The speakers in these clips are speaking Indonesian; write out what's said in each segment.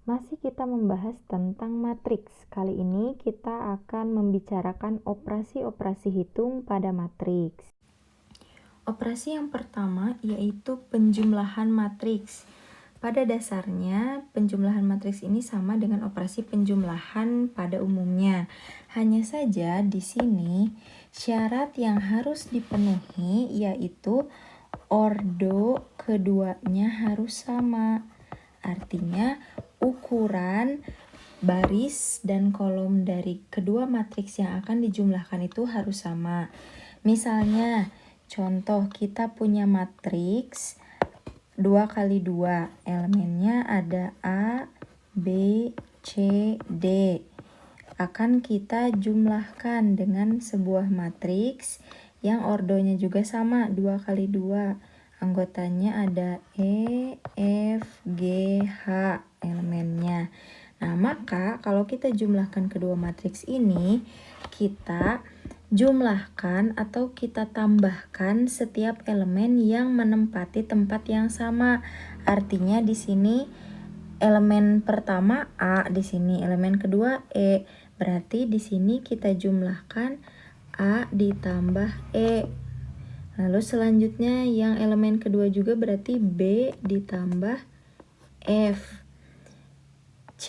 Masih kita membahas tentang matriks. Kali ini kita akan membicarakan operasi-operasi hitung pada matriks. Operasi yang pertama yaitu penjumlahan matriks. Pada dasarnya, penjumlahan matriks ini sama dengan operasi penjumlahan pada umumnya. Hanya saja di sini syarat yang harus dipenuhi yaitu ordo keduanya harus sama. Artinya ukuran baris dan kolom dari kedua matriks yang akan dijumlahkan itu harus sama. Misalnya, contoh kita punya matriks 2 kali 2. Elemennya ada A, B, C, D. Akan kita jumlahkan dengan sebuah matriks yang ordonya juga sama, 2 kali 2. Anggotanya ada E, F, G, H elemennya. Nah, maka kalau kita jumlahkan kedua matriks ini, kita jumlahkan atau kita tambahkan setiap elemen yang menempati tempat yang sama. Artinya di sini elemen pertama A, di sini elemen kedua E. Berarti di sini kita jumlahkan A ditambah E. Lalu selanjutnya yang elemen kedua juga berarti B ditambah F, C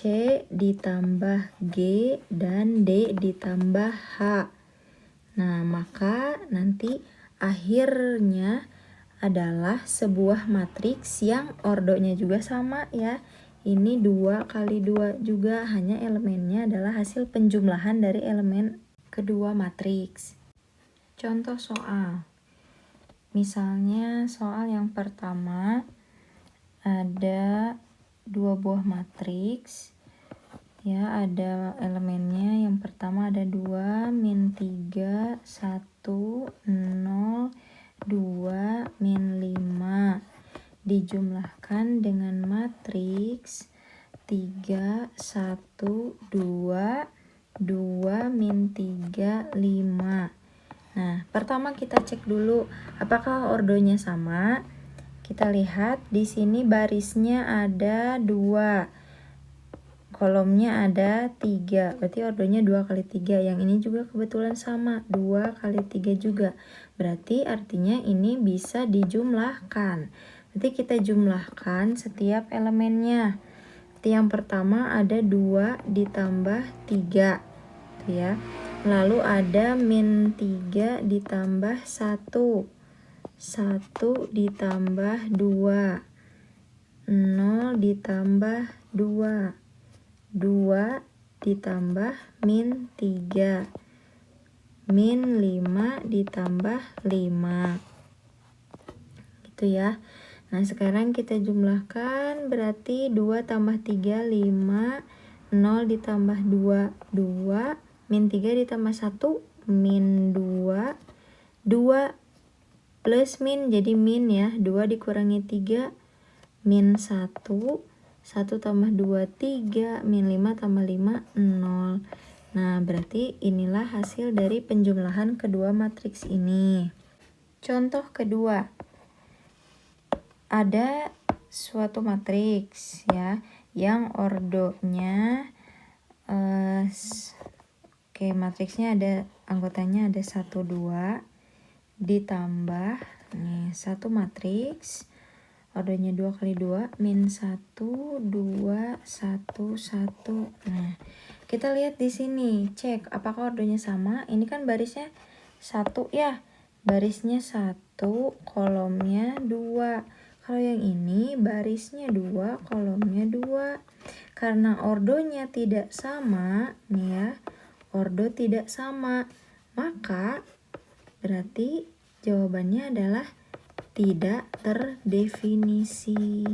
ditambah G, dan D ditambah H. Nah, maka nanti akhirnya adalah sebuah matriks yang ordonya juga sama ya. Ini 2 kali 2 juga, hanya elemennya adalah hasil penjumlahan dari elemen kedua matriks. Contoh soal. Misalnya soal yang pertama ada 2 buah matriks. Ya, ada elemennya. Yang pertama ada 2, min 3, 1, 0, 2, min 5. Dijumlahkan dengan matriks 3, 1, 2, 2, min 3, 5. Nah, pertama kita cek dulu apakah ordonya sama. Kita lihat di sini barisnya ada 2, kolomnya ada 3, berarti ordonya 2 kali 3. Yang ini juga kebetulan sama, 2 kali 3 juga. Berarti artinya ini bisa dijumlahkan. Berarti kita jumlahkan setiap elemennya. Berarti yang pertama ada 2 ditambah 3, ya. Lalu ada min 3 ditambah 1, 1 ditambah 2, 0 ditambah 2, 2 ditambah min 3, min 5 ditambah 5. Gitu ya. Nah, sekarang kita jumlahkan berarti 2 tambah 3, 5, 0 ditambah 2, 2, min 3 ditambah 1, min 2, 2 plus min jadi min ya, 2 dikurangi 3, min 1, 1 tambah 2, 3, min 5 tambah 5, 0. Nah, berarti inilah hasil dari penjumlahan kedua matriks ini. Contoh kedua, ada suatu matriks ya, yang ordonya matriksnya ada anggotanya ada 1, 2 ditambah nih satu matriks ordonya 2 kali 2 min 1, 2, 1, 1. Nah, kita lihat di sini, cek apakah ordonya sama. Ini kan barisnya 1 ya, barisnya 1, kolomnya 2. Kalau yang ini barisnya 2, kolomnya 2. Karena ordonya tidak sama nih ya, ordo tidak sama, maka berarti jawabannya adalah tidak terdefinisi.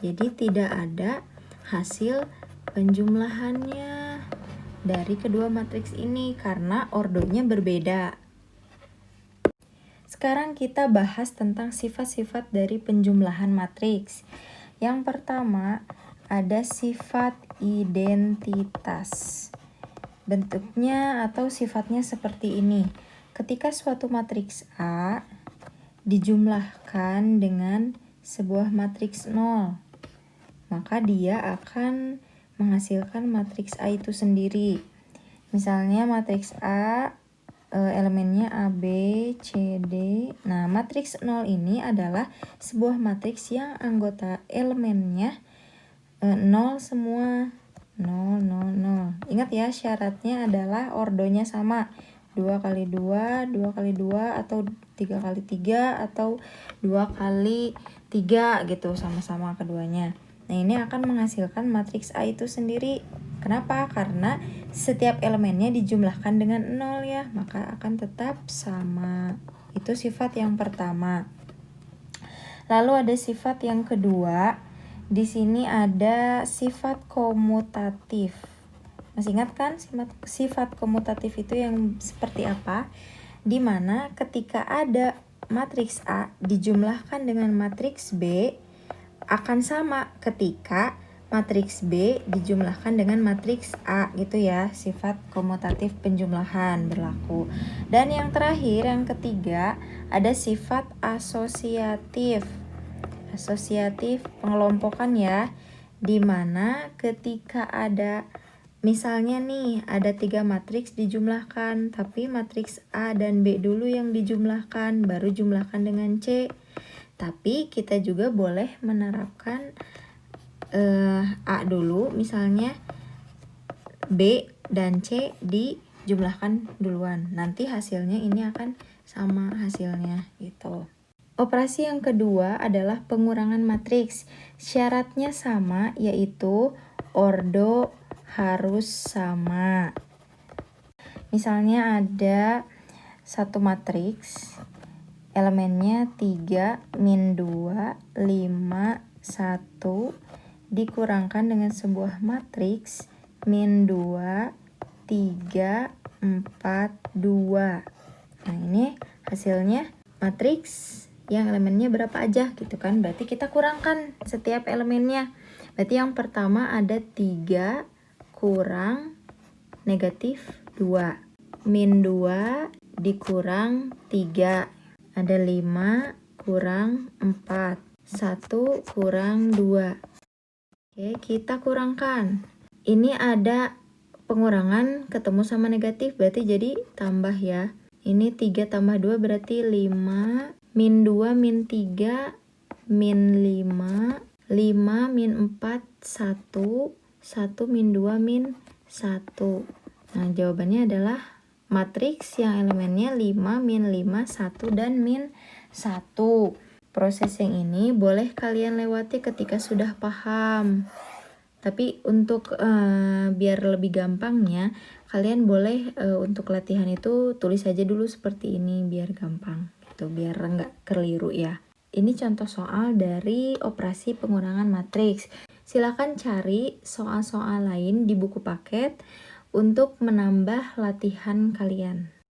Jadi tidak ada hasil penjumlahannya dari kedua matriks ini karena ordonya berbeda. Sekarang kita bahas tentang sifat-sifat dari penjumlahan matriks. Yang pertama ada sifat identitas. Bentuknya atau sifatnya seperti ini. Ketika suatu matriks A dijumlahkan dengan sebuah matriks 0, maka dia akan menghasilkan matriks A itu sendiri. Misalnya matriks A elemennya A, B, C, D. Nah, matriks 0 ini adalah sebuah matriks yang anggota elemennya 0 semua. 0, 0, 0. Ingat ya, syaratnya adalah ordonya sama. 2 kali 2, 2 kali 2, atau 3 kali 3, atau 2 kali 3 gitu, sama-sama keduanya. Nah, ini akan menghasilkan matriks A itu sendiri. Kenapa? Karena setiap elemennya dijumlahkan dengan 0 ya, maka akan tetap sama. Itu sifat yang pertama. Lalu ada sifat yang kedua. Di sini ada sifat komutatif. Masih ingat kan sifat komutatif itu yang seperti apa? Di mana ketika ada matriks A dijumlahkan dengan matriks B akan sama ketika matriks B dijumlahkan dengan matriks A gitu ya. Sifat komutatif penjumlahan berlaku. Dan yang terakhir, yang ketiga, ada sifat asosiatif. Asosiatif pengelompokan ya, dimana ketika ada misalnya nih ada 3 matriks dijumlahkan, tapi matriks A dan B dulu yang dijumlahkan, baru jumlahkan dengan C. Tapi kita juga boleh menerapkan A dulu, misalnya B dan C dijumlahkan duluan. Nanti hasilnya ini akan sama hasilnya gitu. Operasi yang kedua adalah pengurangan matriks. Syaratnya sama, yaitu ordo harus sama. Misalnya ada satu matriks, elemennya 3, min 2, 5, 1, dikurangkan dengan sebuah matriks, min 2, 3, 4, 2. Nah, ini hasilnya matriks yang elemennya berapa aja gitu kan. Berarti kita kurangkan setiap elemennya. Berarti yang pertama ada 3 kurang negatif 2. Min 2 dikurang 3. Ada 5 kurang 4. 1 kurang 2. Oke, kita kurangkan. Ini ada pengurangan ketemu sama negatif, berarti jadi tambah ya. Ini 3 tambah 2 berarti 5. Min 2 min 3 min 5, 5 min 4 1, 1 min 2 min 1. Nah, jawabannya adalah matriks yang elemennya 5, min 5, 1, dan min 1. Proses yang ini boleh kalian lewati ketika sudah paham. Tapi untuk biar lebih gampangnya, kalian boleh untuk latihan itu tulis aja dulu seperti ini biar gampang. Biar nggak keliru ya. Ini contoh soal dari operasi pengurangan matriks. Silakan cari soal-soal lain di buku paket untuk menambah latihan kalian.